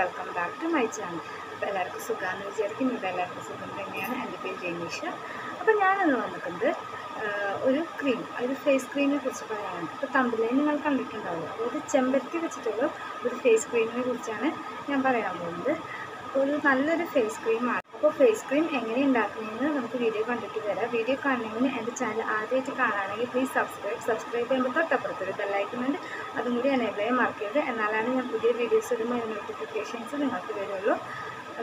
Welcome back to my channel. അപ്പോൾ എല്ലാവർക്കും സുഖമാണെന്ന് വിചാരിക്കും. ഇപ്പോൾ എല്ലാവർക്കും സുഖം തന്നെയാണ്. എൻ്റെ പേര് ജെനീഷ. അപ്പോൾ ഞാനിന്ന് വന്നിട്ടുണ്ട് ഒരു ക്രീം, ഒരു ഫേസ് ക്രീമിനെ കുറിച്ച് പറയാനാണ്. ഇപ്പോൾ തമ്പിലേ നിങ്ങൾ കണ്ടിട്ടുണ്ടാവുക, അതായത് ചെമ്പരത്തി വെച്ചിട്ടുള്ള ഒരു ഫേസ് ക്രീമിനെ കുറിച്ചാണ് ഞാൻ പറയാൻ പോകുന്നത്. അപ്പോൾ ഒരു നല്ലൊരു ഫേസ് ക്രീമാണ്. അപ്പോൾ ഫേസ് ക്രീം എങ്ങനെ ഉണ്ടാക്കുന്നതെന്ന് നമുക്ക് വീഡിയോ കണ്ടിട്ട് വരാം. വീഡിയോ കാണുന്നതിന് എൻ്റെ ചാനൽ ആദ്യമായിട്ട് കാണുകയാണെങ്കിൽ പ്ലീസ് സബ്സ്ക്രൈബ് ചെയ്യുമ്പോൾ തൊട്ടപ്പുറത്തൊരു ബെല്ലൈക്കനുണ്ട്, അതും കൂടി എനേബിൾ ചെയ്യാൻ മറക്കരുത്. എന്നാലാണ് ഞാൻ പുതിയ വീഡിയോസ് ഇടുമ്പോൾ അതിൻ്റെ നോട്ടിഫിക്കേഷൻസ് നിങ്ങൾക്ക് വരുള്ളൂ.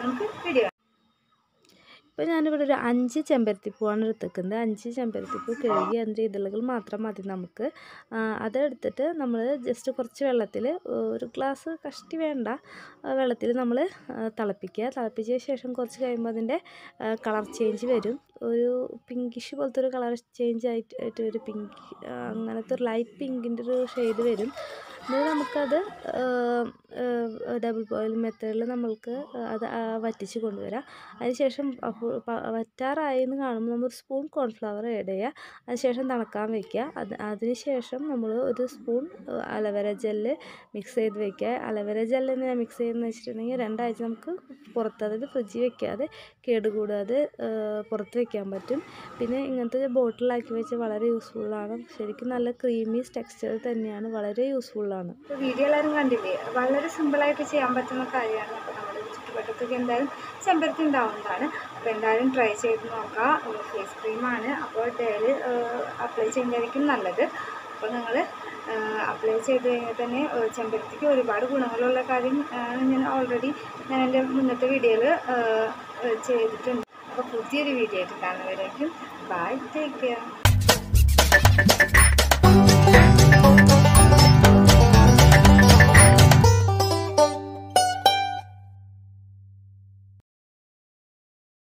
നമുക്ക് വീഡിയോ. ഇപ്പോൾ ഞാനിവിടെ ഒരു 5 ചെമ്പരത്തിപ്പൂവാണ് എടുത്തേക്കുന്നത്. 5 ചെമ്പരത്തിപ്പൂ കഴുകി അതിൻ്റെ ഇതളുകൾ മാത്രം മതി നമുക്ക്. അതെടുത്തിട്ട് നമ്മൾ ജസ്റ്റ് കുറച്ച് വെള്ളത്തിൽ, ഒരു ഗ്ലാസ് കഷ്ടി വേണ്ട വെള്ളത്തിൽ നമ്മൾ തിളപ്പിക്കുക. തിളപ്പിച്ച ശേഷം കുറച്ച് കഴിയുമ്പോൾ അതിൻ്റെ കളർ ചേഞ്ച് വരും. ഒരു പിങ്കിഷ് പോലത്തെ ഒരു കളർ ചേഞ്ച് ആയിട്ട് ഒരു പിങ്ക്, അങ്ങനത്തെ ഒരു ലൈറ്റ് പിങ്കിൻ്റെ ഒരു ഷെയ്ഡ് വരും. എന്നിട്ട് നമുക്കത് ഡബിൾ ബോയിൽ മെത്തേഡിൽ നമ്മൾക്ക് അത് വറ്റിച്ച് കൊണ്ടുവരാം. അതിനുശേഷം വറ്റാറായി എന്ന് കാണുമ്പോൾ നമ്മൾ ഒരു സ്പൂൺ കോൺഫ്ലവർ ആഡ് ചെയ്യുക. അതിനുശേഷം തണുക്കാൻ വയ്ക്കുക. അതിനുശേഷം നമ്മൾ ഒരു സ്പൂൺ അലവേര ജെല്ല് മിക്സ് ചെയ്ത് വയ്ക്കുക. അലവേര ജെല്ല് ഞാൻ മിക്സ് ചെയ്യുന്നത് വെച്ചിട്ടുണ്ടെങ്കിൽ 2 ആഴ്ച നമുക്ക് പുറത്ത്, അതായത് ഫ്രിഡ്ജിൽ വെക്കാതെ കേടുകൂടാതെ പുറത്ത് വയ്ക്കാൻ പറ്റും. പിന്നെ ഇങ്ങനത്തെ ബോട്ടിലാക്കി വെച്ച് വളരെ യൂസ്ഫുള്ളാണ്. ശരിക്കും നല്ല ക്രീമി ടെക്സ്ചർ തന്നെയാണ്, വളരെ യൂസ്ഫുള്ളാണ്. വീഡിയോ എല്ലാവരും കണ്ടില്ലേ, വളരെ സിമ്പിളായിട്ട് ചെയ്യാൻ പറ്റുന്ന കാര്യമാണ്. അപ്പോൾ നമ്മുടെ ചുറ്റുവട്ടത്തൊക്കെ എന്തായാലും ചെമ്പരത്തി ഉണ്ടാവുന്നതാണ്. അപ്പോൾ എന്തായാലും ട്രൈ ചെയ്ത് നോക്കാം. ഫേസ് ക്രീമാണ്, അപ്പോൾ ഡെയിലി അപ്ലൈ ചെയ്യുന്നതായിരിക്കും നല്ലത്. അപ്പോൾ നിങ്ങൾ അപ്ലൈ ചെയ്ത് കഴിഞ്ഞാൽ തന്നെ ചെമ്പരത്തിക്ക് ഒരുപാട് ഗുണങ്ങളുള്ള കാര്യം ഞാൻ ഓൾറെഡി എൻ്റെ മുന്നത്തെ വീഡിയോയിൽ ചെയ്തിട്ടുണ്ട്. അപ്പോൾ പുതിയൊരു വീഡിയോ ആയിട്ട് കാണുന്നവരായിരിക്കും. By, take care.